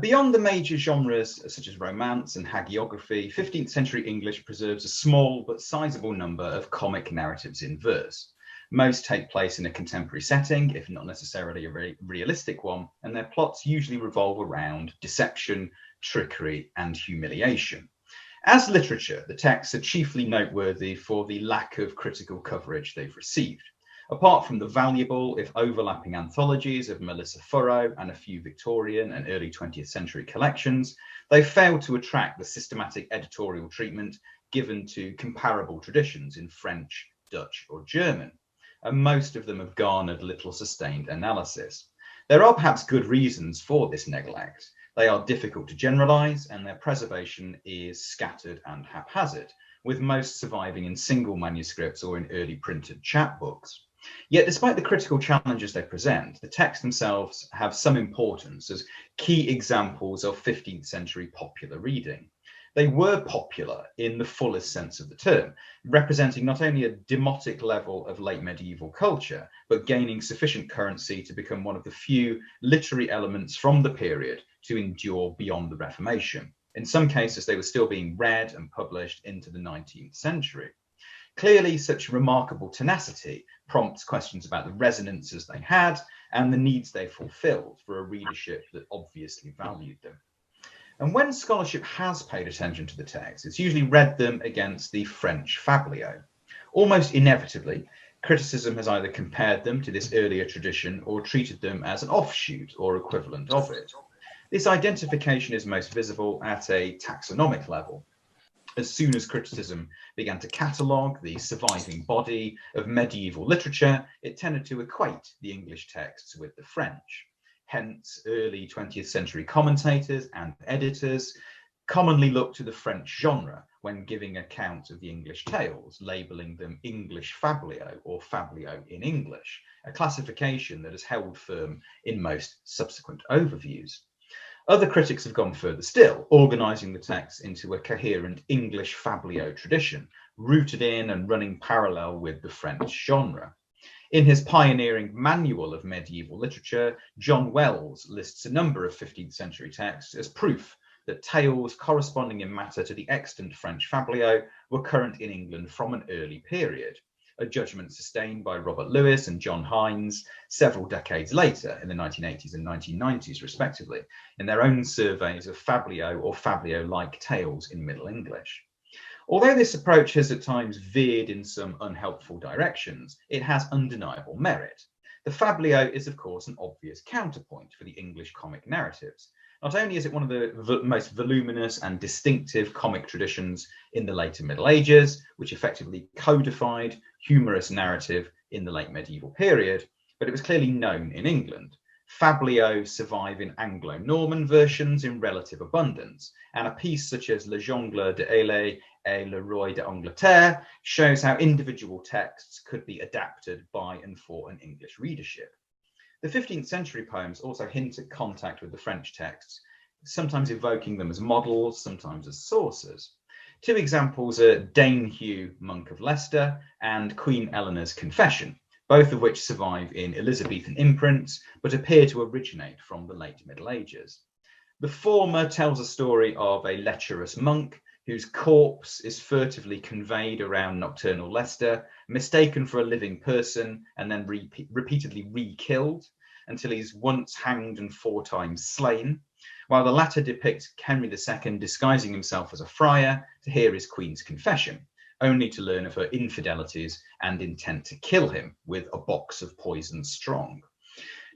Beyond the major genres such as romance and hagiography, 15th century English preserves a small but sizable number of comic narratives in verse. Most take place in a contemporary setting, if not necessarily a very realistic one, and their plots usually revolve around deception, trickery, and humiliation. As literature, the texts are chiefly noteworthy for the lack of critical coverage they've received. Apart from the valuable, if overlapping, anthologies of Melissa Furrow and a few Victorian and early 20th century collections, they failed to attract the systematic editorial treatment given to comparable traditions in French, Dutch, or German, and most of them have garnered little sustained analysis. There are perhaps good reasons for this neglect. They are difficult to generalize, and their preservation is scattered and haphazard, with most surviving in single manuscripts or in early printed chapbooks. Yet, despite the critical challenges they present, the texts themselves have some importance as key examples of 15th century popular reading. They were popular in the fullest sense of the term, representing not only a demotic level of late medieval culture, but gaining sufficient currency to become one of the few literary elements from the period to endure beyond the Reformation. In some cases, they were still being read and published into the 19th century. Clearly, such remarkable tenacity prompts questions about the resonances they had and the needs they fulfilled for a readership that obviously valued them. And when scholarship has paid attention to the text, it's usually read them against the French fablio. Almost inevitably, criticism has either compared them to this earlier tradition or treated them as an offshoot or equivalent of it. This identification is most visible at a taxonomic level. As soon as criticism began to catalogue the surviving body of medieval literature, it tended to equate the English texts with the French. Hence, early 20th century commentators and editors commonly looked to the French genre when giving account of the English tales, labelling them English fablio or fablio in English, a classification that has held firm in most subsequent overviews. Other critics have gone further still, organising the text into a coherent English fablio tradition, rooted in and running parallel with the French genre. In his pioneering Manual of Medieval Literature, John Wells lists a number of 15th century texts as proof that tales corresponding in matter to the extant French fablio were current in England from an early period, a judgment sustained by Robert Lewis and John Hines several decades later in the 1980s and 1990s respectively, in their own surveys of fablio or fablio-like tales in Middle English. Although this approach has at times veered in some unhelpful directions, it has undeniable merit. The fablio is, of course, an obvious counterpoint for the English comic narratives. Not only is it one of the most voluminous and distinctive comic traditions in the later Middle Ages, which effectively codified humorous narrative in the late medieval period, but it was clearly known in England. Fablio survive in Anglo-Norman versions in relative abundance, and a piece such as Le Jongleur de Ailey et le Roi d'Angleterre shows how individual texts could be adapted by and for an English readership. The 15th century poems also hint at contact with the French texts, sometimes evoking them as models, sometimes as sources. Two examples are Dane Hugh, Monk of Leicester, and Queen Eleanor's Confession, both of which survive in Elizabethan imprints, but appear to originate from the late Middle Ages. The former tells a story of a lecherous monk whose corpse is furtively conveyed around nocturnal Leicester, mistaken for a living person, and then repeatedly re-killed until he's once hanged and 4 times slain, while the latter depicts Henry II disguising himself as a friar to hear his queen's confession, only to learn of her infidelities and intent to kill him with a box of poison strong.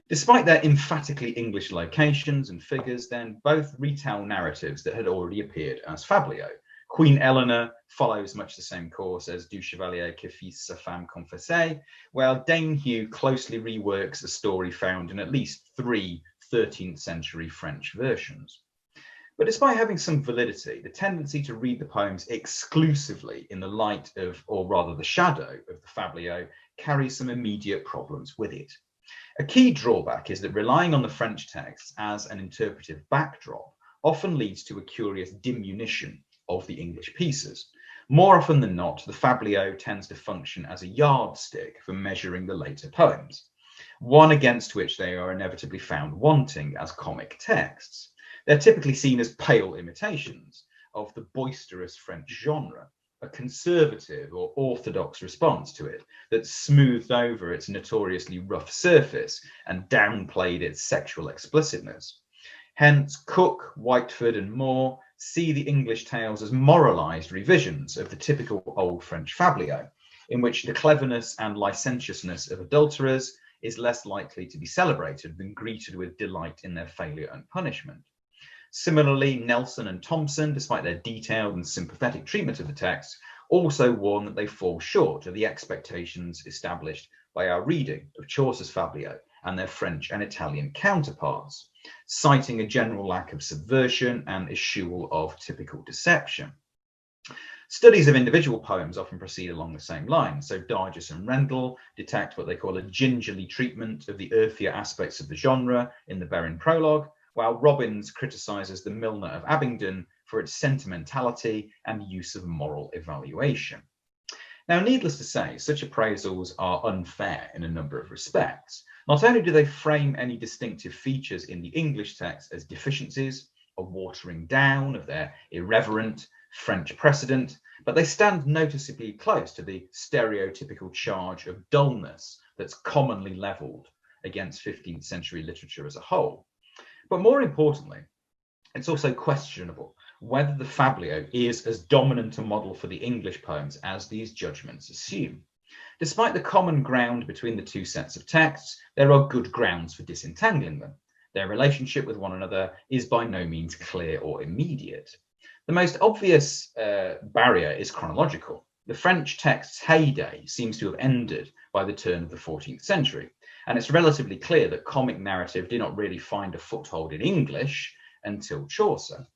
Despite their emphatically English locations and figures, then both retell narratives that had already appeared as fablio. Queen Eleanor follows much the same course as Du Chevalier qui fit sa femme confessée, while Dane Hugh closely reworks a story found in at least 3 13th century French versions. But despite having some validity, the tendency to read the poems exclusively in the light of, or rather the shadow of the fablio, carries some immediate problems with it. A key drawback is that relying on the French texts as an interpretive backdrop often leads to a curious diminution of the English pieces. More often than not, the fablio tends to function as a yardstick for measuring the later poems, one against which they are inevitably found wanting as comic texts. They're typically seen as pale imitations of the boisterous French genre, a conservative or orthodox response to it that smoothed over its notoriously rough surface and downplayed its sexual explicitness. Hence, Cook, Whiteford, and Moore see the English tales as moralised revisions of the typical old French fabliau, in which the cleverness and licentiousness of adulterers is less likely to be celebrated than greeted with delight in their failure and punishment. Similarly, Nelson and Thompson, despite their detailed and sympathetic treatment of the text, also warn that they fall short of the expectations established by our reading of Chaucer's fabliau and their French and Italian counterparts, citing a general lack of subversion and eschewal of typical deception. Studies of individual poems often proceed along the same lines. So Dargis and Rendell detect what they call a gingerly treatment of the earthier aspects of the genre in the Berrin prologue, while Robbins criticises the Milner of Abingdon for its sentimentality and use of moral evaluation. Now, needless to say, such appraisals are unfair in a number of respects. Not only do they frame any distinctive features in the English text as deficiencies, a watering down of their irreverent French precedent, but they stand noticeably close to the stereotypical charge of dullness that's commonly levelled against 15th century literature as a whole. But more importantly, it's also questionable whether the fabliau is as dominant a model for the English poems as these judgments assume. Despite the common ground between the two sets of texts, there are good grounds for disentangling them. Their relationship with one another is by no means clear or immediate. The most obvious barrier is chronological. The French text's heyday seems to have ended by the turn of the 14th century, and it's relatively clear that comic narrative did not really find a foothold in English until Chaucer.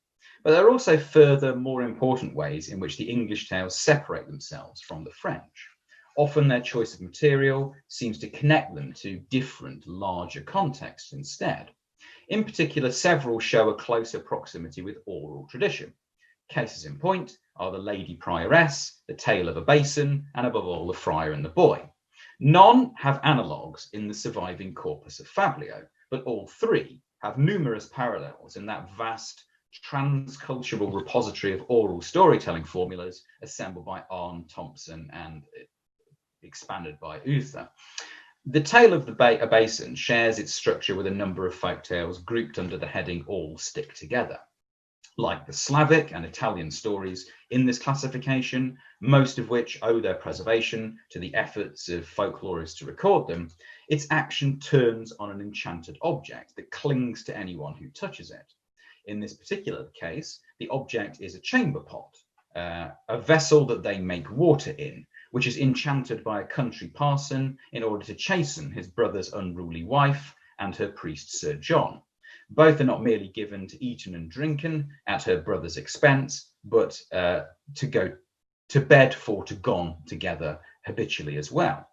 But there are also further, more important ways in which the English tales separate themselves from the French. Often their choice of material seems to connect them to different, larger contexts instead. In particular, several show a closer proximity with oral tradition. Cases in point are the Lady Prioress, the Tale of a Basin, and above all, the Friar and the Boy. None have analogues in the surviving corpus of fabliau, but all three have numerous parallels in that vast transcultural repository of oral storytelling formulas assembled by Arne, Thompson, and expanded by Uther. The Tale of a Basin shares its structure with a number of folk tales grouped under the heading All Stick Together. Like the Slavic and Italian stories in this classification, most of which owe their preservation to the efforts of folklorists to record them, its action turns on an enchanted object that clings to anyone who touches it. In this particular case, the object is a chamber pot, a vessel that they make water in, which is enchanted by a country parson in order to chasten his brother's unruly wife and her priest Sir John. Both are not merely given to eaten and drinken at her brother's expense, but to go to bed for to gone together habitually as well.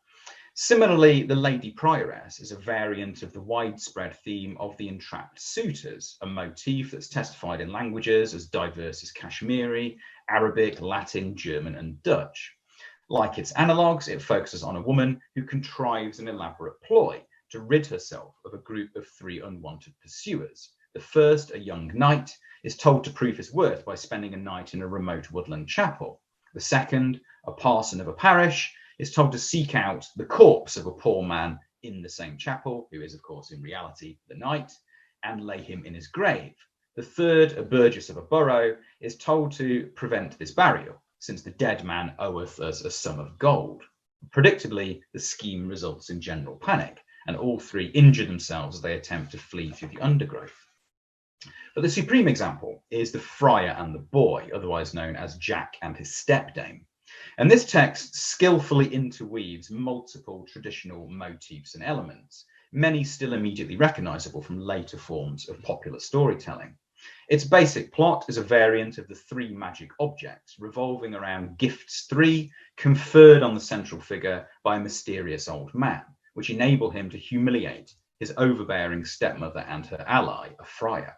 Similarly, the Lady Prioress is a variant of the widespread theme of the entrapped suitors, a motif that's testified in languages as diverse as Kashmiri, Arabic, Latin, German, and Dutch. Like its analogues, it focuses on a woman who contrives an elaborate ploy to rid herself of a group of three unwanted pursuers. The first, a young knight, is told to prove his worth by spending a night in a remote woodland chapel. The second, a parson of a parish, is told to seek out the corpse of a poor man in the same chapel, who is, of course, in reality the knight, and lay him in his grave. The third, a burgess of a borough, is told to prevent this burial, since the dead man oweth us a sum of gold. Predictably, the scheme results in general panic, and all three injure themselves as they attempt to flee through the undergrowth. But the supreme example is the Friar and the Boy, otherwise known as Jack and his Stepdame. And this text skillfully interweaves multiple traditional motifs and elements, many still immediately recognizable from later forms of popular storytelling. Its basic plot is a variant of the three magic objects, revolving around gifts three conferred on the central figure by a mysterious old man, which enable him to humiliate his overbearing stepmother and her ally, a friar.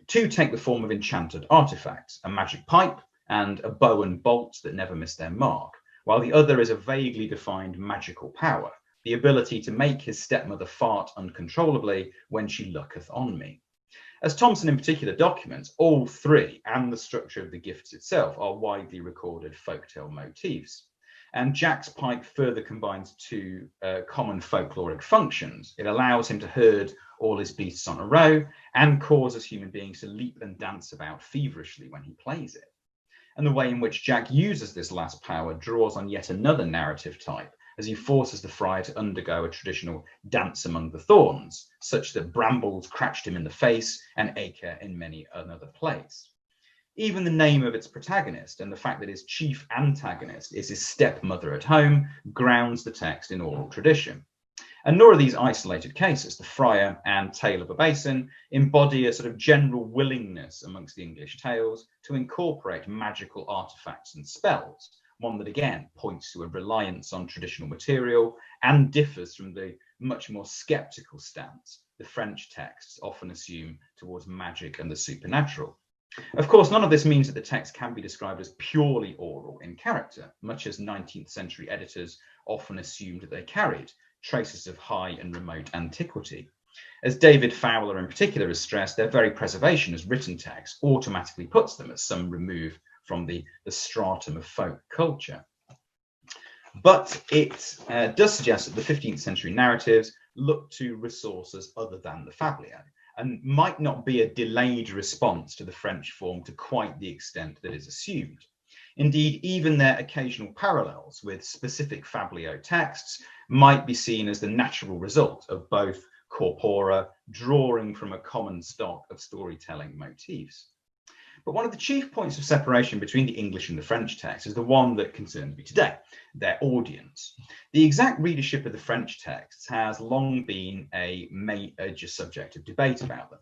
Two take the form of enchanted artifacts, a magic pipe and a bow and bolts that never miss their mark, while the other is a vaguely defined magical power, the ability to make his stepmother fart uncontrollably when she looketh on me. As Thomson in particular documents, all three and the structure of the gifts itself are widely recorded folktale motifs. And Jack's pipe further combines two common folkloric functions. It allows him to herd all his beasts on a row and causes human beings to leap and dance about feverishly when he plays it. And the way in which Jack uses this last power draws on yet another narrative type, as he forces the friar to undergo a traditional dance among the thorns, such that brambles cratched him in the face and acre in many another place. Even the name of its protagonist and the fact that his chief antagonist is his stepmother at home grounds the text in oral tradition. And nor are these isolated cases. The Friar and Tale of a Basin embody a sort of general willingness amongst the English tales to incorporate magical artifacts and spells, one that again points to a reliance on traditional material and differs from the much more skeptical stance the French texts often assume towards magic and the supernatural. Of course, none of this means that the text can be described as purely oral in character, much as 19th century editors often assumed that they carried traces of high and remote antiquity. As David Fowler in particular has stressed, their very preservation as written text automatically puts them at some remove from the stratum of folk culture. But it does suggest that the 15th century narratives look to resources other than the fabliau, and might not be a delayed response to the French form to quite the extent that is assumed. Indeed, even their occasional parallels with specific fabliau texts might be seen as the natural result of both corpora drawing from a common stock of storytelling motifs. But one of the chief points of separation between the English and the French text is the one that concerns me today, their audience. The exact readership of the French texts has long been a major subject of debate about them.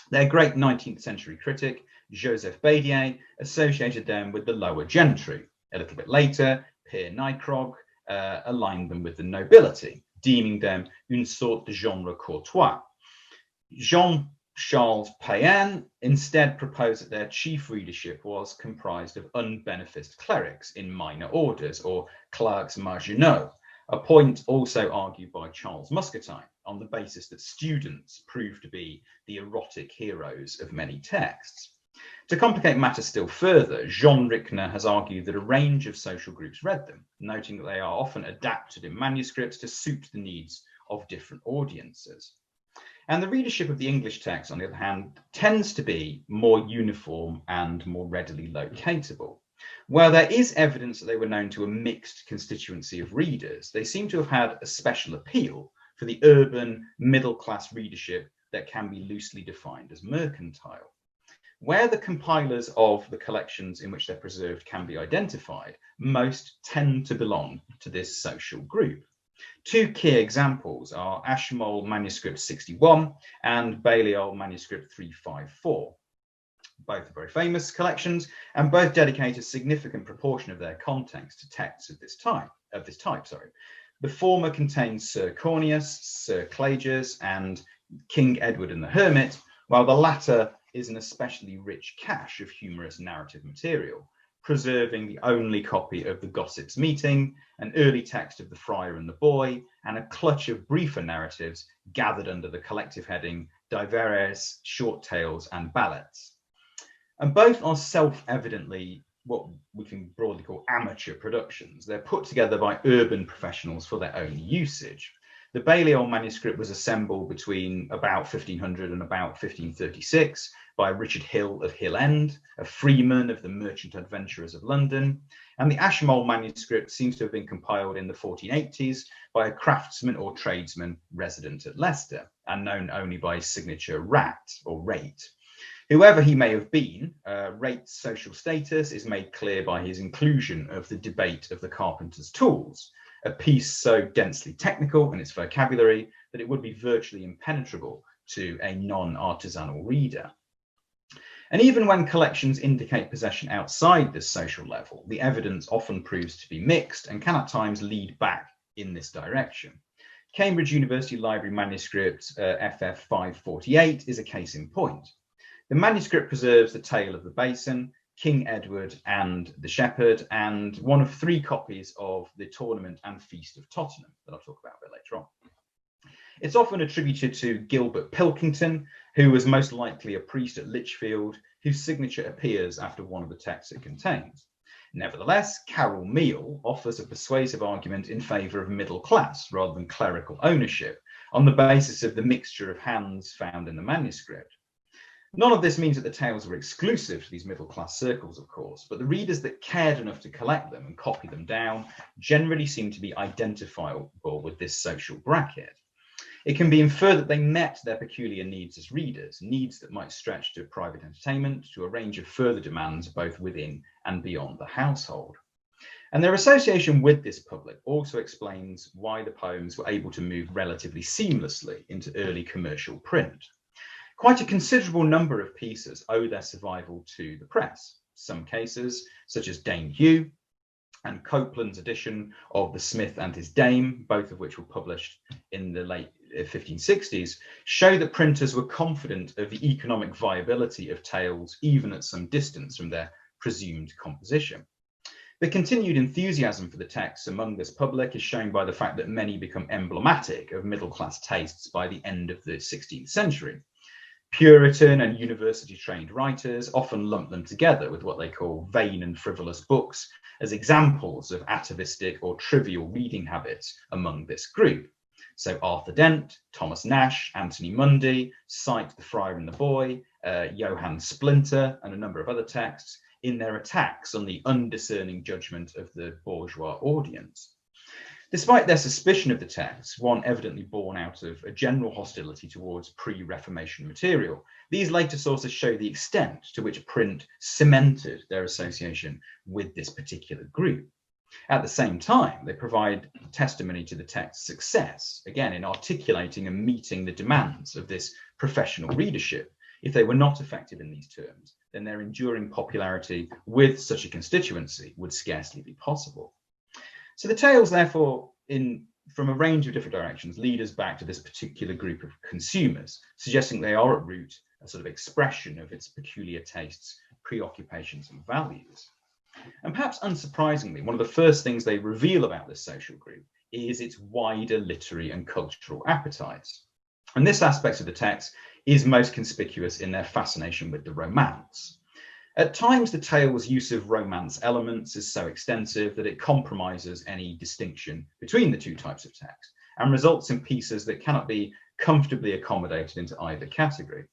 Their great 19th century critic, Joseph Bédier, associated them with the lower gentry. A little bit later, Pierre Nicrog aligned them with the nobility, deeming them une sorte de genre courtois. Jean-Charles Payen instead proposed that their chief readership was comprised of unbeneficed clerics in minor orders, or clercs marginaux, a point also argued by Charles Muscatine on the basis that students proved to be the erotic heroes of many texts. To complicate matters still further, Jean Rickner has argued that a range of social groups read them, noting that they are often adapted in manuscripts to suit the needs of different audiences. And the readership of the English text, on the other hand, tends to be more uniform and more readily locatable. While there is evidence that they were known to a mixed constituency of readers, they seem to have had a special appeal for the urban middle-class readership that can be loosely defined as mercantile. Where the compilers of the collections in which they're preserved can be identified, most tend to belong to this social group. Two key examples are Ashmole manuscript 61 and Balliol manuscript 354. Both are very famous collections, and both dedicate a significant proportion of their contents to texts of this type. The former contains Sir Corneus, Sir Clages, and King Edward and the Hermit, while the latter is an especially rich cache of humorous narrative material, preserving the only copy of the Gossips' Meeting, an early text of the Friar and the Boy, and a clutch of briefer narratives gathered under the collective heading Diverses Short Tales and Ballads. And both are self-evidently what we can broadly call amateur productions. They're put together by urban professionals for their own usage. The Balliol manuscript was assembled between about 1500 and about 1536 by Richard Hill of Hill End, a freeman of the Merchant Adventurers of London, and the Ashmole manuscript seems to have been compiled in the 1480s by a craftsman or tradesman resident at Leicester, and known only by his signature Rat or Rate. Whoever he may have been, Rate's social status is made clear by his inclusion of the Debate of the Carpenter's Tools, a piece so densely technical in its vocabulary that it would be virtually impenetrable to a non-artisanal reader. And even when collections indicate possession outside this social level, the evidence often proves to be mixed and can at times lead back in this direction. Cambridge University Library manuscript FF 548 is a case in point. The manuscript preserves the Tale of the Basin, King Edward and the Shepherd, and one of 3 copies of the Tournament and Feast of Tottenham that I'll talk about a bit later on. It's often attributed to Gilbert Pilkington, who was most likely a priest at Lichfield, whose signature appears after one of the texts it contains. Nevertheless, Carroll Meal offers a persuasive argument in favour of middle class rather than clerical ownership, on the basis of the mixture of hands found in the manuscript. None of this means that the tales were exclusive to these middle class circles, of course, but the readers that cared enough to collect them and copy them down generally seem to be identifiable with this social bracket. It can be inferred that they met their peculiar needs as readers, needs that might stretch to private entertainment, to a range of further demands both within and beyond the household. And their association with this public also explains why the poems were able to move relatively seamlessly into early commercial print. Quite a considerable number of pieces owe their survival to the press. Some cases, such as Dane Hugh and Copeland's edition of The Smith and His Dame, both of which were published in the late 1560s, show that printers were confident of the economic viability of tales, even at some distance from their presumed composition. The continued enthusiasm for the texts among this public is shown by the fact that many become emblematic of middle-class tastes by the end of the 16th century. Puritan and university-trained writers often lump them together with what they call vain and frivolous books as examples of atavistic or trivial reading habits among this group. So Arthur Dent, Thomas Nash, Anthony Mundy cite The Friar and the Boy, Johann Splinter, and a number of other texts in their attacks on the undiscerning judgment of the bourgeois audience. Despite their suspicion of the text, one evidently born out of a general hostility towards pre-Reformation material, these later sources show the extent to which print cemented their association with this particular group. At the same time, they provide testimony to the text's success, again in articulating and meeting the demands of this professional readership. If they were not effective in these terms, then their enduring popularity with such a constituency would scarcely be possible. So the tales, therefore, from a range of different directions, lead us back to this particular group of consumers, suggesting they are at root a sort of expression of its peculiar tastes, preoccupations, and values. And perhaps unsurprisingly, one of the first things they reveal about this social group is its wider literary and cultural appetites. And this aspect of the text is most conspicuous in their fascination with the romance. At times, the tale's use of romance elements is so extensive that it compromises any distinction between the two types of text and results in pieces that cannot be comfortably accommodated into either category.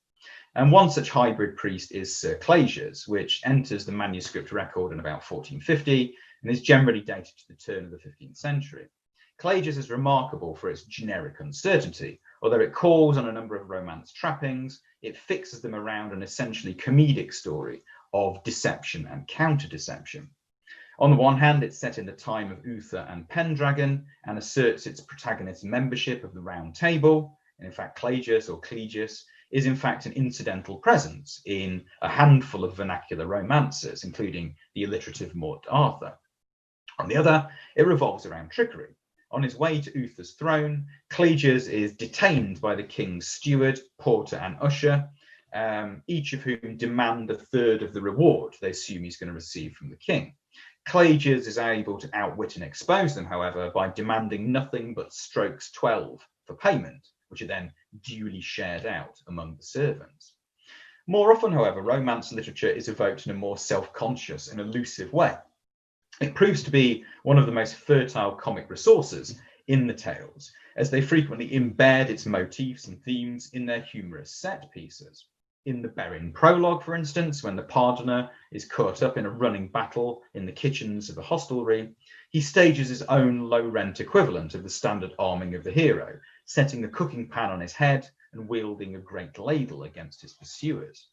And one such hybrid priest is Sir Clay's, which enters the manuscript record in about 1450 and is generally dated to the turn of the 15th century. Clay's is remarkable for its generic uncertainty. Although it calls on a number of romance trappings, it fixes them around an essentially comedic story of deception and counter-deception. On the one hand, it's set in the time of Uther and Pendragon and asserts its protagonist's membership of the Round Table. And in fact, Clay's or Clegius is in fact an incidental presence in a handful of vernacular romances, including the alliterative Morte Arthur. On the other, it revolves around trickery. On his way to Uther's throne, Clegius is detained by the king's steward, porter, and usher, each of whom demand a third of the reward they assume he's going to receive from the king. Clegius is able to outwit and expose them, however, by demanding nothing but strokes 12 for payment, which are then duly shared out among the servants. More often, however, romance literature is evoked in a more self-conscious and elusive way. It proves to be one of the most fertile comic resources in the tales, as they frequently embed its motifs and themes in their humorous set pieces. In the Berrin prologue, for instance, when the pardoner is caught up in a running battle in the kitchens of a hostelry, he stages his own low-rent equivalent of the standard arming of the hero, setting the cooking pan on his head and wielding a great ladle against his pursuers.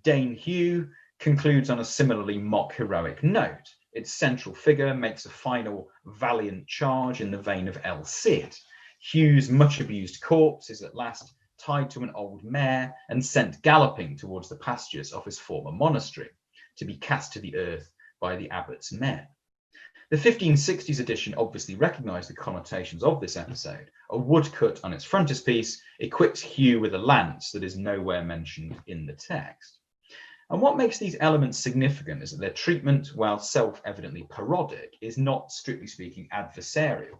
Dane Hugh concludes on a similarly mock-heroic note. Its central figure makes a final valiant charge in the vein of El Cid. Hugh's much-abused corpse is at last tied to an old mare and sent galloping towards the pastures of his former monastery, to be cast to the earth by the abbot's men. The 1560s edition obviously recognised the connotations of this episode. A woodcut on its frontispiece equips Hugh with a lance that is nowhere mentioned in the text. And what makes these elements significant is that their treatment, while self-evidently parodic, is not, strictly speaking, adversarial.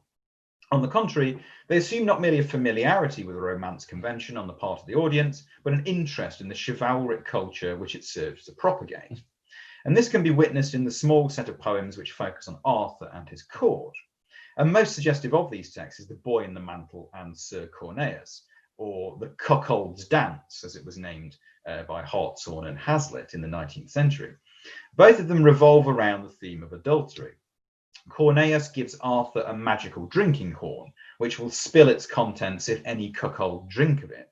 On the contrary, they assume not merely a familiarity with the romance convention on the part of the audience, but an interest in the chivalric culture which it serves to propagate. And this can be witnessed in the small set of poems which focus on Arthur and his court. And most suggestive of these texts is The Boy in the Mantle and Sir Corneas, or The Cuckold's Dance, as it was named by Hartshorne and Hazlitt in the 19th century. Both of them revolve around the theme of adultery. Corneas gives Arthur a magical drinking horn, which will spill its contents if any cuckold drink of it.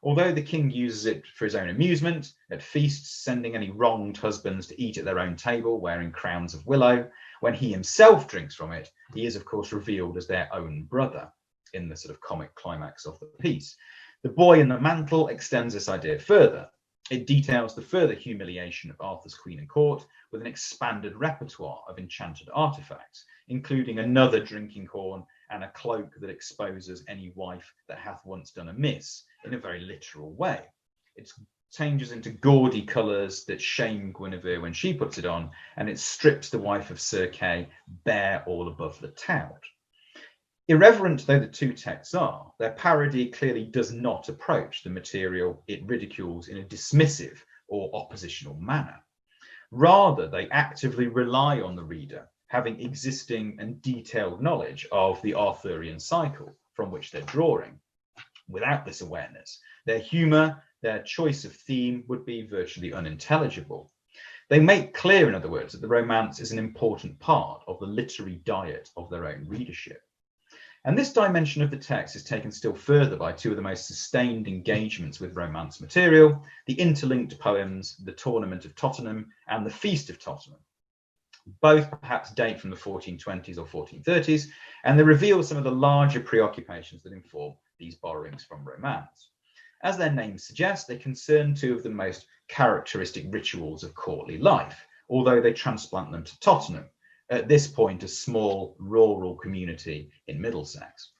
Although the king uses it for his own amusement, at feasts, sending any wronged husbands to eat at their own table wearing crowns of willow, when he himself drinks from it, he is of course revealed as their own brother in the sort of comic climax of the piece. The Boy in the Mantle extends this idea further. It details the further humiliation of Arthur's queen and court with an expanded repertoire of enchanted artifacts, including another drinking horn and a cloak that exposes any wife that hath once done amiss, in a very literal way. It changes into gaudy colours that shame Guinevere when she puts it on, and it strips the wife of Sir Kay bare all above the tout. Irreverent though the two texts are, their parody clearly does not approach the material it ridicules in a dismissive or oppositional manner. Rather, they actively rely on the reader having existing and detailed knowledge of the Arthurian cycle from which they're drawing. Without this awareness, their humour, their choice of theme would be virtually unintelligible. They make clear, in other words, that the romance is an important part of the literary diet of their own readership. And this dimension of the text is taken still further by two of the most sustained engagements with romance material, the interlinked poems, The Tournament of Tottenham and The Feast of Tottenham. Both perhaps date from the 1420s or 1430s, and they reveal some of the larger preoccupations that inform these borrowings from romance. As their names suggest, they concern two of the most characteristic rituals of courtly life, although they transplant them to Tottenham, at this point a small rural community in Middlesex.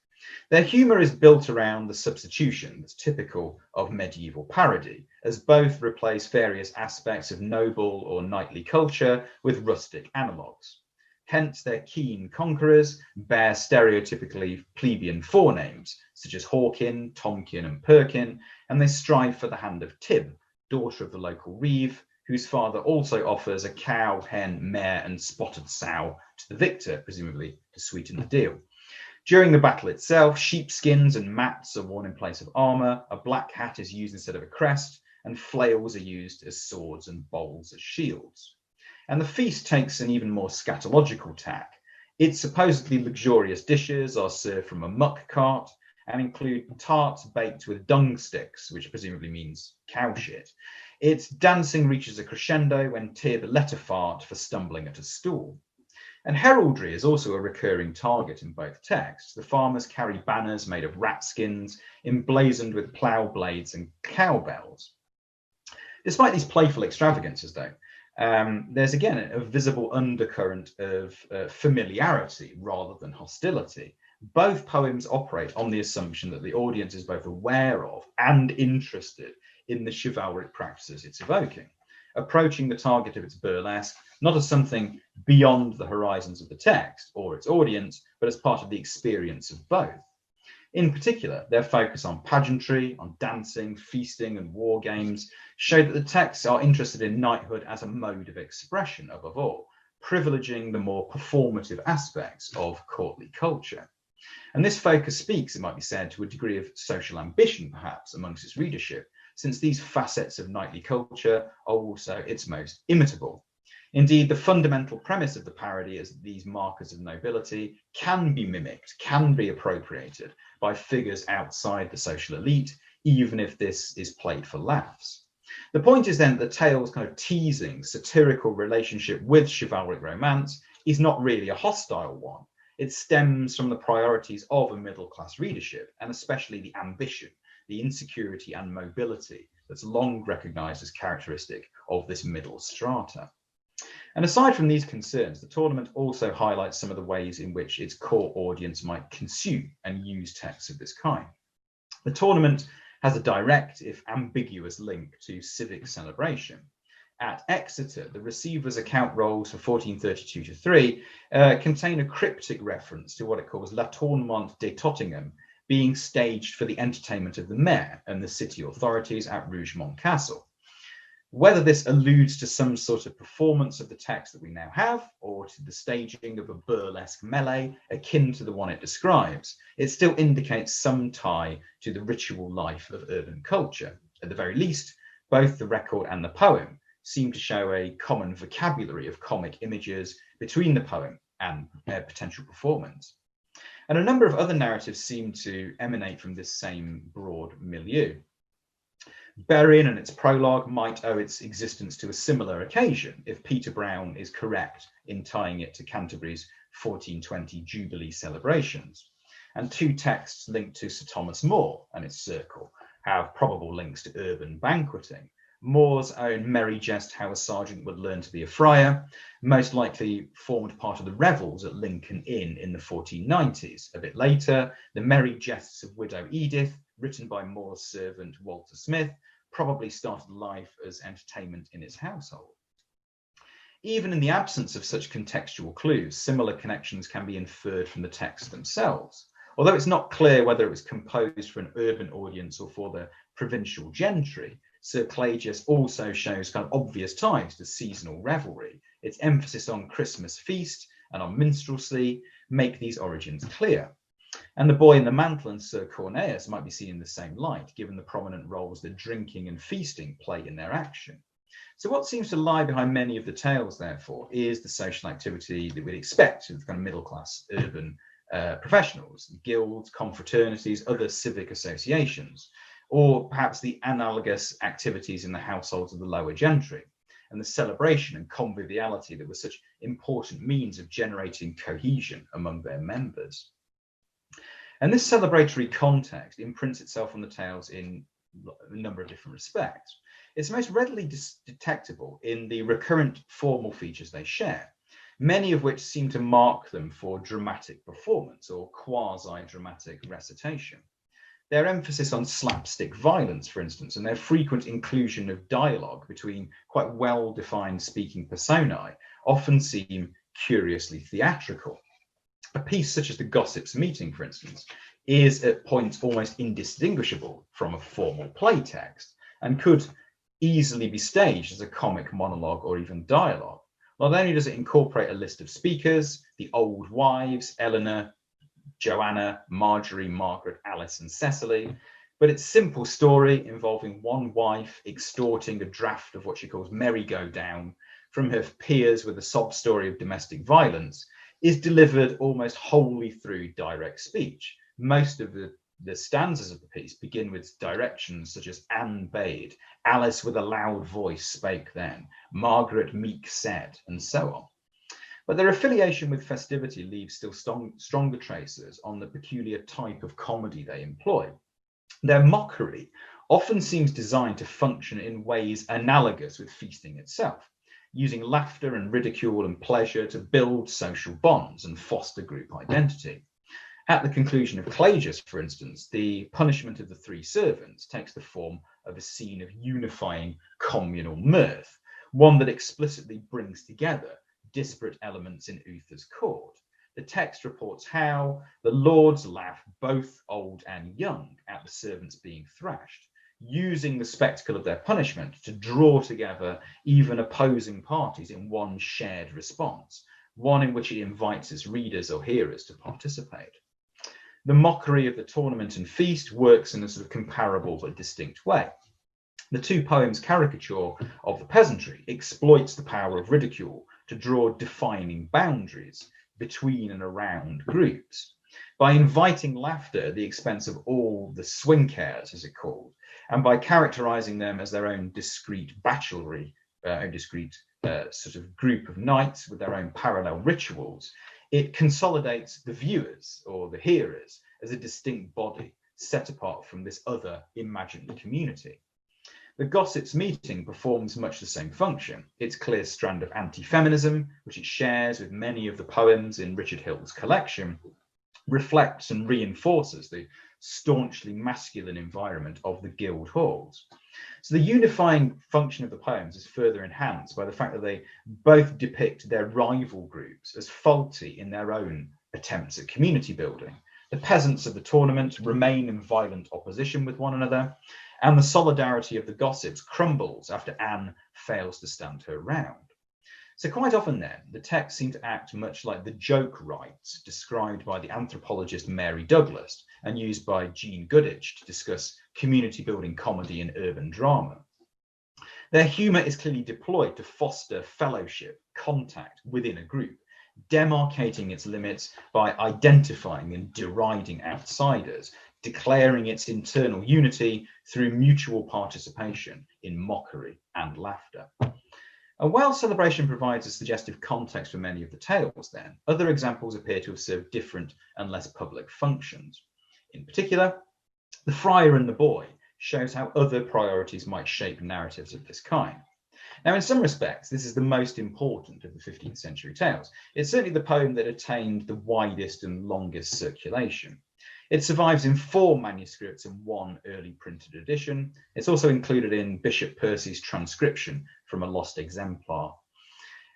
Their humour is built around the substitution that's typical of medieval parody, as both replace various aspects of noble or knightly culture with rustic analogues. Hence, their keen conquerors bear stereotypically plebeian forenames, such as Hawkin, Tomkin, and Perkin, and they strive for the hand of Tib, daughter of the local reeve, whose father also offers a cow, hen, mare, and spotted sow to the victor, presumably to sweeten the deal. During the battle itself, sheepskins and mats are worn in place of armour, a black hat is used instead of a crest, and flails are used as swords and bowls as shields. And the feast takes an even more scatological tack. Its supposedly luxurious dishes are served from a muck cart and include tarts baked with dung sticks, which presumably means cow shit. Its dancing reaches a crescendo when Tib let a fart for stumbling at a stool. And heraldry is also a recurring target in both texts. The farmers carry banners made of rat skins, emblazoned with plough blades and cowbells. Despite these playful extravagances, though, there's again a visible undercurrent of familiarity rather than hostility. Both poems operate on the assumption that the audience is both aware of and interested in the chivalric practices it's evoking, approaching the target of its burlesque not as something beyond the horizons of the text or its audience, but as part of the experience of both. In particular, their focus on pageantry, on dancing, feasting, and war games show that the texts are interested in knighthood as a mode of expression above all, privileging the more performative aspects of courtly culture. And this focus speaks, it might be said, to a degree of social ambition, perhaps, amongst its readership, since these facets of knightly culture are also its most imitable. Indeed, the fundamental premise of the parody is that these markers of nobility can be mimicked, can be appropriated by figures outside the social elite, even if this is played for laughs. The point is then that the tale's kind of teasing, satirical relationship with chivalric romance is not really a hostile one. It stems from the priorities of a middle-class readership, and especially the ambition, the insecurity and mobility that's long recognised as characteristic of this middle strata. And aside from these concerns, the tournament also highlights some of the ways in which its core audience might consume and use texts of this kind. The tournament has a direct, if ambiguous, link to civic celebration. at Exeter, the receiver's account rolls for 1432 to 3 contain a cryptic reference to what it calls La Tourmente de Tottenham being staged for the entertainment of the mayor and the city authorities at Rougemont Castle. Whether this alludes to some sort of performance of the text that we now have, or to the staging of a burlesque melee akin to the one it describes, it still indicates some tie to the ritual life of urban culture. At the very least, both the record and the poem seem to show a common vocabulary of comic images between the poem and potential performance. And a number of other narratives seem to emanate from this same broad milieu. Berrien and its prologue might owe its existence to a similar occasion, if Peter Brown is correct in tying it to Canterbury's 1420 Jubilee celebrations. And two texts linked to Sir Thomas More and its circle have probable links to urban banqueting. More's own merry jest how a sergeant would learn to be a friar most likely formed part of the revels at Lincoln Inn in the 1490s. A bit later, the merry jests of Widow Edith, written by More's servant Walter Smith, probably started life as entertainment in his household. Even in the absence of such contextual clues, similar connections can be inferred from the texts themselves. Although it's not clear whether it was composed for an urban audience or for the provincial gentry, Sir Clagius also shows kind of obvious ties to seasonal revelry. Its emphasis on Christmas feast and on minstrelsy make these origins clear. And the Boy in the Mantle and Sir Corneas might be seen in the same light, given the prominent roles that drinking and feasting play in their action. So what seems to lie behind many of the tales, therefore, is the social activity that we'd expect of kind of middle-class urban professionals, guilds, confraternities, other civic associations, or perhaps the analogous activities in the households of the lower gentry, and the celebration and conviviality that were such important means of generating cohesion among their members. And this celebratory context imprints itself on the tales in a number of different respects. It's most readily detectable in the recurrent formal features they share, many of which seem to mark them for dramatic performance or quasi-dramatic recitation. Their emphasis on slapstick violence, for instance, and their frequent inclusion of dialogue between quite well-defined speaking personae often seem curiously theatrical. A piece such as the Gossips' Meeting, for instance, is at points almost indistinguishable from a formal play text and could easily be staged as a comic monologue or even dialogue. Not only does it incorporate a list of speakers, the old wives, Eleanor, Joanna, Marjorie, Margaret, Alice, and Cecily, but its simple story involving one wife extorting a draft of what she calls merry-go-down from her peers with a sob story of domestic violence is delivered almost wholly through direct speech. Most of the stanzas of the piece begin with directions such as Anne bade, Alice with a loud voice spake then, Margaret meek said, and so on. But their affiliation with festivity leaves still stronger traces on the peculiar type of comedy they employ. Their mockery often seems designed to function in ways analogous with feasting itself, using laughter and ridicule and pleasure to build social bonds and foster group identity. At the conclusion of Clagius, for instance, the punishment of the three servants takes the form of a scene of unifying communal mirth, one that explicitly brings together disparate elements in Uther's court. The text reports how the lords laugh, both old and young, at the servants being thrashed, using the spectacle of their punishment to draw together even opposing parties in one shared response, one in which it invites its readers or hearers to participate. The mockery of the tournament and feast works in a sort of comparable but distinct way. The two poems' caricature of the peasantry exploits the power of ridicule to draw defining boundaries between and around groups. By inviting laughter at the expense of all the swincares, as it's called, and by characterizing them as their own discrete bachelry, sort of group of knights with their own parallel rituals, it consolidates the viewers or the hearers as a distinct body set apart from this other imagined community. The Gossips' Meeting performs much the same function. Its clear strand of anti-feminism, which it shares with many of the poems in Richard Hill's collection, reflects and reinforces the staunchly masculine environment of the guild halls. So the unifying function of the poems is further enhanced by the fact that they both depict their rival groups as faulty in their own attempts at community building. The peasants of the tournament remain in violent opposition with one another, and the solidarity of the gossips crumbles after Anne fails to stand her ground. So quite often then, the texts seem to act much like the joke rites described by the anthropologist Mary Douglas and used by Jean Goodich to discuss community building comedy and urban drama. Their humour is clearly deployed to foster fellowship, contact within a group, demarcating its limits by identifying and deriding outsiders, declaring its internal unity through mutual participation in mockery and laughter. And while celebration provides a suggestive context for many of the tales then, other examples appear to have served different and less public functions. In particular, The Friar and the Boy shows how other priorities might shape narratives of this kind. Now, in some respects, this is the most important of the 15th century tales. It's certainly the poem that attained the widest and longest circulation. It survives in 4 manuscripts and 1 early printed edition. It's also included in Bishop Percy's transcription from a lost exemplar.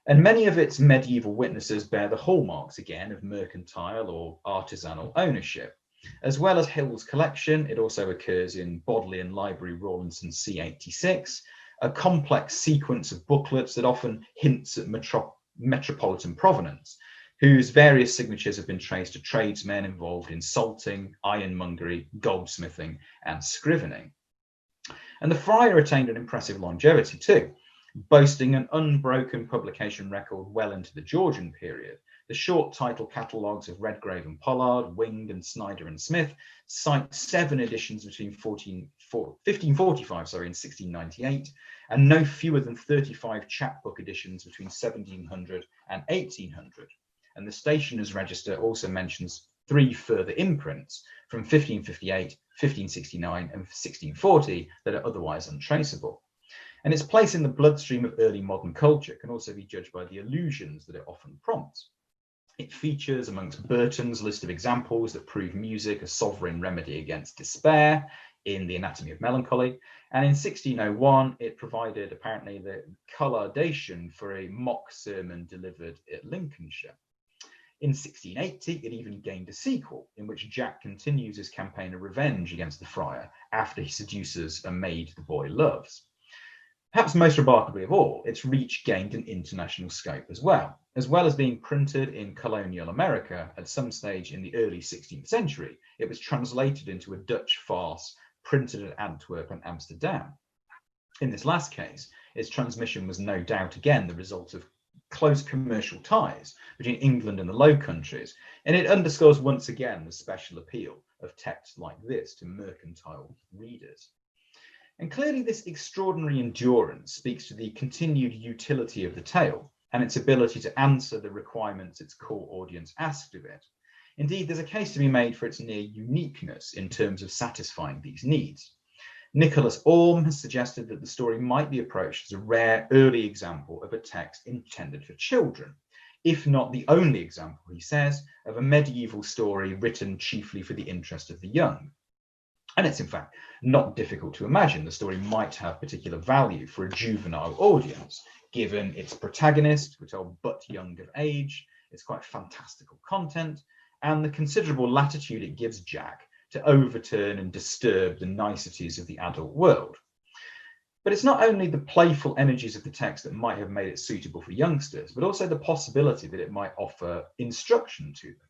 And many of its medieval witnesses bear the hallmarks again of mercantile or artisanal ownership. As well as Hill's collection, it also occurs in Bodleian Library Rawlinson C86, a complex sequence of booklets that often hints at metropolitan provenance, whose various signatures have been traced to tradesmen involved in salting, ironmongery, goldsmithing, and scrivening. And The Friar attained an impressive longevity too, boasting an unbroken publication record well into the Georgian period. The short title catalogues of Redgrave and Pollard, Winged and Snyder and Smith cite 7 editions between 1545 and 1698, and no fewer than 35 chapbook editions between 1700 and 1800. And the Stationer's Register also mentions 3 further imprints from 1558, 1569, and 1640 that are otherwise untraceable. And its place in the bloodstream of early modern culture can also be judged by the allusions that it often prompts. It features amongst Burton's list of examples that prove music a sovereign remedy against despair in The Anatomy of Melancholy. And in 1601, it provided apparently the collardation for a mock sermon delivered at Lincolnshire. In 1680, it even gained a sequel in which Jack continues his campaign of revenge against the friar after he seduces a maid the boy loves. Perhaps most remarkably of all, its reach gained an international scope as well as being printed in colonial America at some stage in the early 16th century. It was translated into a Dutch farce printed at Antwerp and Amsterdam. In this last case, its transmission was no doubt again the result of close commercial ties between England and the Low Countries, and it underscores once again the special appeal of texts like this to mercantile readers. And clearly this extraordinary endurance speaks to the continued utility of the tale and its ability to answer the requirements its core audience asked of it. Indeed, there's a case to be made for its near uniqueness in terms of satisfying these needs. Nicholas Orme has suggested that the story might be approached as a rare early example of a text intended for children, if not the only example, he says, of a medieval story written chiefly for the interest of the young. And it's in fact not difficult to imagine the story might have particular value for a juvenile audience, given its protagonist, which are but young of age, its quite fantastical content, and the considerable latitude it gives Jack to overturn and disturb the niceties of the adult world. But it's not only the playful energies of the text that might have made it suitable for youngsters, but also the possibility that it might offer instruction to them.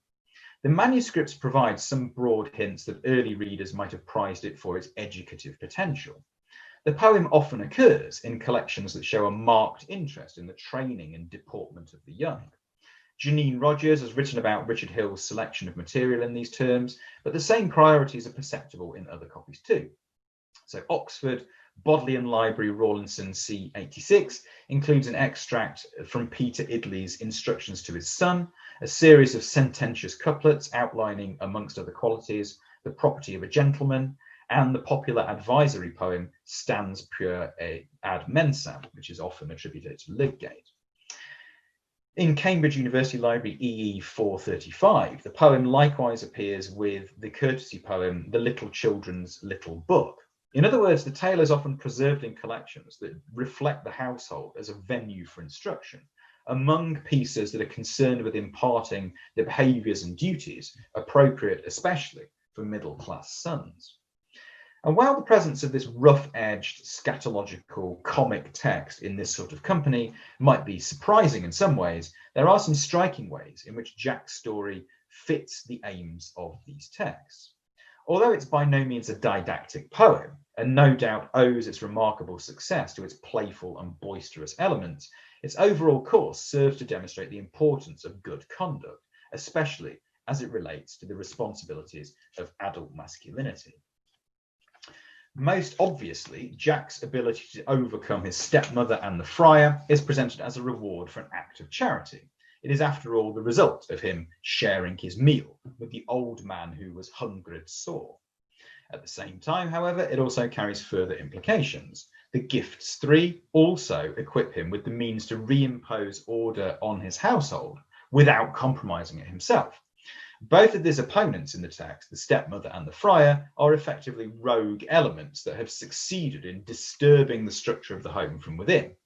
The manuscripts provide some broad hints that early readers might have prized it for its educative potential. The poem often occurs in collections that show a marked interest in the training and deportment of the young. Janine Rogers has written about Richard Hill's selection of material in these terms, but the same priorities are perceptible in other copies too. So Oxford Bodleian Library Rawlinson C86 includes an extract from Peter Idley's Instructions to his Son, a series of sententious couplets outlining, amongst other qualities, the property of a gentleman, and the popular advisory poem Stans Pure ad Mensam, which is often attributed to Lydgate. In Cambridge University Library EE 435, the poem likewise appears with the courtesy poem The Little Children's Little Book. In other words, the tale is often preserved in collections that reflect the household as a venue for instruction, among pieces that are concerned with imparting the behaviours and duties appropriate especially for middle-class sons. And while the presence of this rough-edged, scatological, comic text in this sort of company might be surprising in some ways, there are some striking ways in which Jack's story fits the aims of these texts. Although it's by no means a didactic poem, and no doubt owes its remarkable success to its playful and boisterous elements, its overall course serves to demonstrate the importance of good conduct, especially as it relates to the responsibilities of adult masculinity. Most obviously, Jack's ability to overcome his stepmother and the friar is presented as a reward for an act of charity. It is, after all, the result of him sharing his meal with the old man who was hungered sore. At the same time, however, it also carries further implications. The gifts 3 also equip him with the means to reimpose order on his household without compromising it himself. Both of these opponents in the text, the stepmother and the friar, are effectively rogue elements that have succeeded in disturbing the structure of the home from within.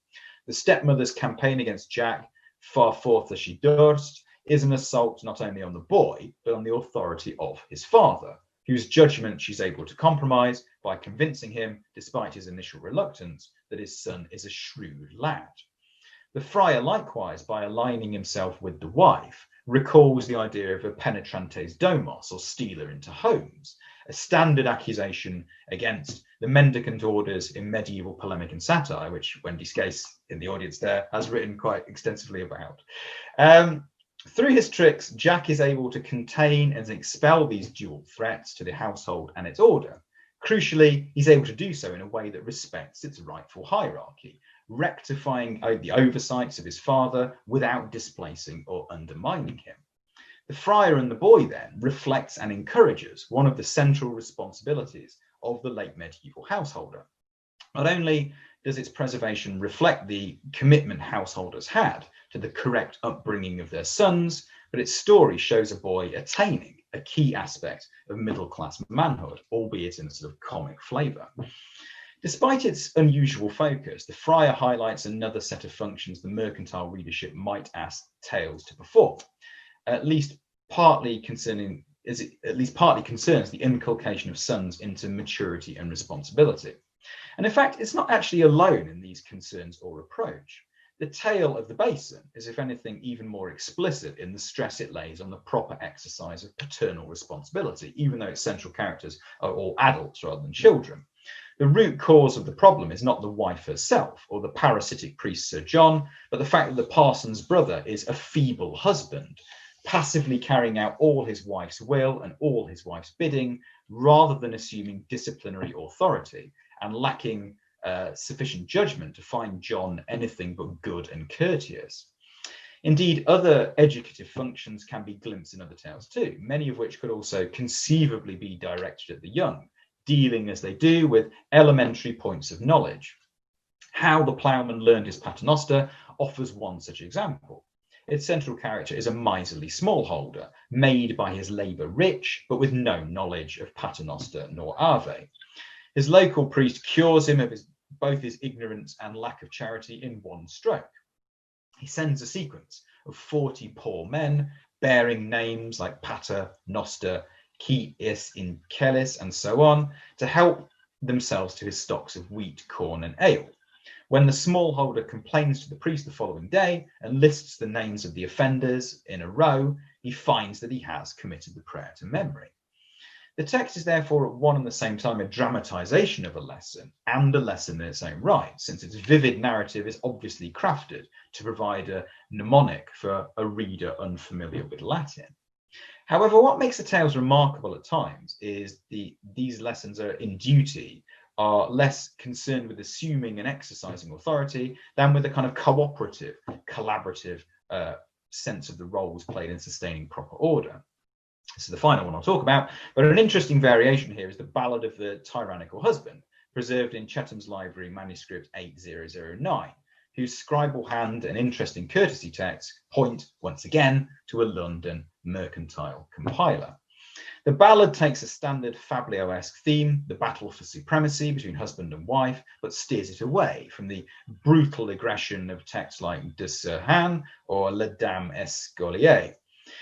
The stepmother's campaign against Jack, far forth as she durst, is an assault not only on the boy, but on the authority of his father, whose judgment she's able to compromise by convincing him, despite his initial reluctance, that his son is a shrewd lad. The friar, likewise, by aligning himself with the wife, recalls the idea of a penetrantes domos, or stealer into homes, a standard accusation against the mendicant orders in medieval polemic and satire, which Wendy Scase, in the audience there, has written quite extensively about. Through his tricks, Jack is able to contain and expel these dual threats to the household and its order. Crucially, he's able to do so in a way that respects its rightful hierarchy, rectifying the oversights of his father without displacing or undermining him. The friar and the boy then reflects and encourages one of the central responsibilities of the late medieval householder. Not only does its preservation reflect the commitment householders had to the correct upbringing of their sons, but its story shows a boy attaining a key aspect of middle-class manhood, albeit in a sort of comic flavour. Despite its unusual focus, the friar highlights another set of functions the mercantile readership might ask tales to perform, at least partly concerns the inculcation of sons into maturity and responsibility. And in fact, it's not actually alone in these concerns or approach. The tale of the basin is, if anything, even more explicit in the stress it lays on the proper exercise of paternal responsibility, even though its central characters are all adults rather than children. The root cause of the problem is not the wife herself or the parasitic priest Sir John, but the fact that the parson's brother is a feeble husband, passively carrying out all his wife's will and all his wife's bidding, rather than assuming disciplinary authority and lacking sufficient judgment to find John anything but good and courteous. Indeed, other educative functions can be glimpsed in other tales too, many of which could also conceivably be directed at the young, dealing as they do with elementary points of knowledge. How the Plowman learned his Paternoster offers one such example. Its central character is a miserly smallholder, made by his labour rich, but with no knowledge of Paternoster nor Ave. His local priest cures him of both his ignorance and lack of charity in one stroke. He sends a sequence of 40 poor men bearing names like Pater, Noster, Qui is in Celis, and so on, to help themselves to his stocks of wheat, corn, and ale. When the smallholder complains to the priest the following day and lists the names of the offenders in a row, he finds that he has committed the prayer to memory. The text is therefore at one and the same time a dramatization of a lesson and a lesson in its own right, since its vivid narrative is obviously crafted to provide a mnemonic for a reader unfamiliar with Latin. However, what makes the tales remarkable at times is these lessons are in duty are less concerned with assuming and exercising authority than with a kind of cooperative, collaborative sense of the roles played in sustaining proper order. This is the final one I'll talk about, but an interesting variation here is the Ballad of the Tyrannical Husband, preserved in Chatham's Library manuscript 8009, whose scribal hand and interesting courtesy text point, once again, to a London mercantile compiler. The ballad takes a standard Fablio-esque theme, the battle for supremacy between husband and wife, but steers it away from the brutal aggression of texts like De Serhan or La Dame Escolier.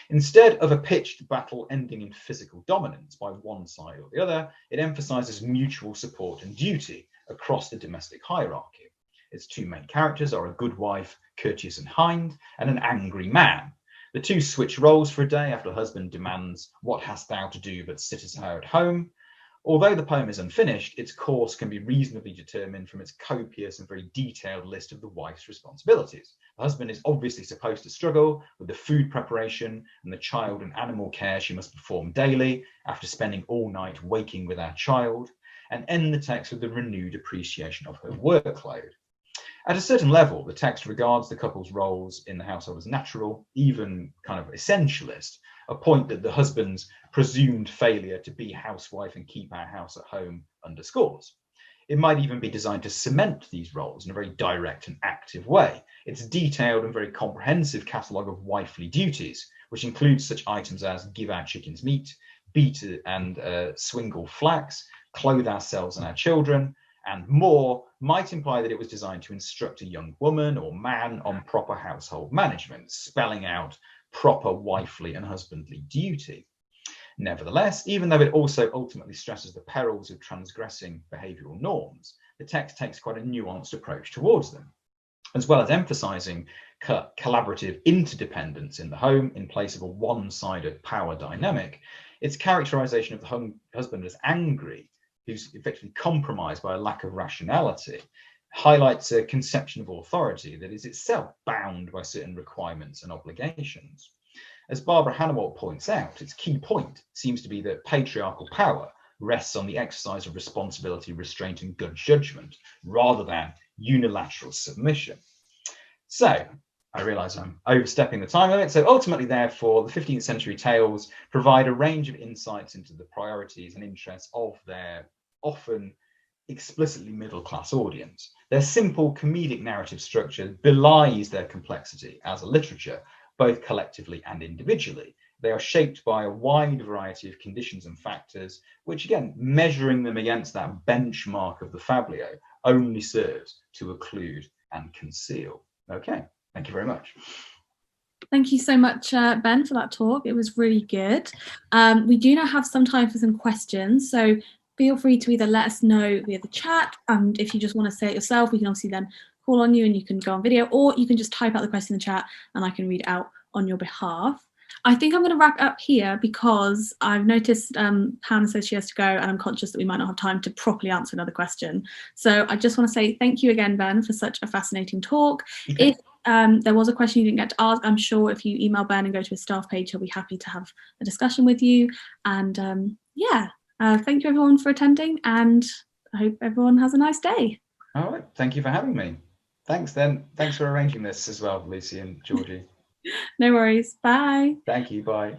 Instead of a pitched battle ending in physical dominance by one side or the other, it emphasises mutual support and duty across the domestic hierarchy. Its two main characters are a good wife, courteous and hind, and an angry man. The two switch roles for a day after the husband demands, "What hast thou to do but sit as thou at home?" Although the poem is unfinished, its course can be reasonably determined from its copious and very detailed list of the wife's responsibilities. The husband is obviously supposed to struggle with the food preparation and the child and animal care she must perform daily after spending all night waking with our child, and end the text with a renewed appreciation of her workload. At a certain level, the text regards the couple's roles in the household as natural, even kind of essentialist, a point that the husband's presumed failure to be housewife and keep our house at home underscores. It might even be designed to cement these roles in a very direct and active way. Its detailed and very comprehensive catalogue of wifely duties, which includes such items as give our chickens meat, beat and swingle flax, clothe ourselves and our children, and more, might imply that it was designed to instruct a young woman or man on proper household management, spelling out proper wifely and husbandly duty. Nevertheless, even though it also ultimately stresses the perils of transgressing behavioural norms, the text takes quite a nuanced approach towards them. As well as emphasising collaborative interdependence in the home in place of a one-sided power dynamic, its characterisation of the husband as angry, who's effectively compromised by a lack of rationality, highlights a conception of authority that is itself bound by certain requirements and obligations. As Barbara Hannawalt points out, its key point seems to be that patriarchal power rests on the exercise of responsibility, restraint, and good judgment, rather than unilateral submission. So, I realise I'm overstepping the time limit. So ultimately, therefore, the 15th century tales provide a range of insights into the priorities and interests of their often explicitly middle-class audience. Their simple comedic narrative structure belies their complexity as a literature, both collectively and individually. They are shaped by a wide variety of conditions and factors, which again, measuring them against that benchmark of the Fablio, only serves to occlude and conceal. Okay, thank you very much. Thank you so much, Ben, for that talk. It was really good. We do now have some time for some questions, so feel free to either let us know via the chat, and if you just want to say it yourself, we can obviously then call on you and you can go on video, or you can just type out the question in the chat and I can read it out on your behalf. I think I'm going to wrap up here because I've noticed Hannah says she has to go, and I'm conscious that we might not have time to properly answer another question. So I just want to say thank you again, Ben, for such a fascinating talk. Okay. If there was a question you didn't get to ask, I'm sure if you email Ben and go to his staff page, he'll be happy to have a discussion with you. And thank you everyone for attending, and I hope everyone has a nice day. All right, thank you for having me. Thanks then. Thanks for arranging this as well, Lucy and Georgie. No worries. Bye. Thank you. Bye.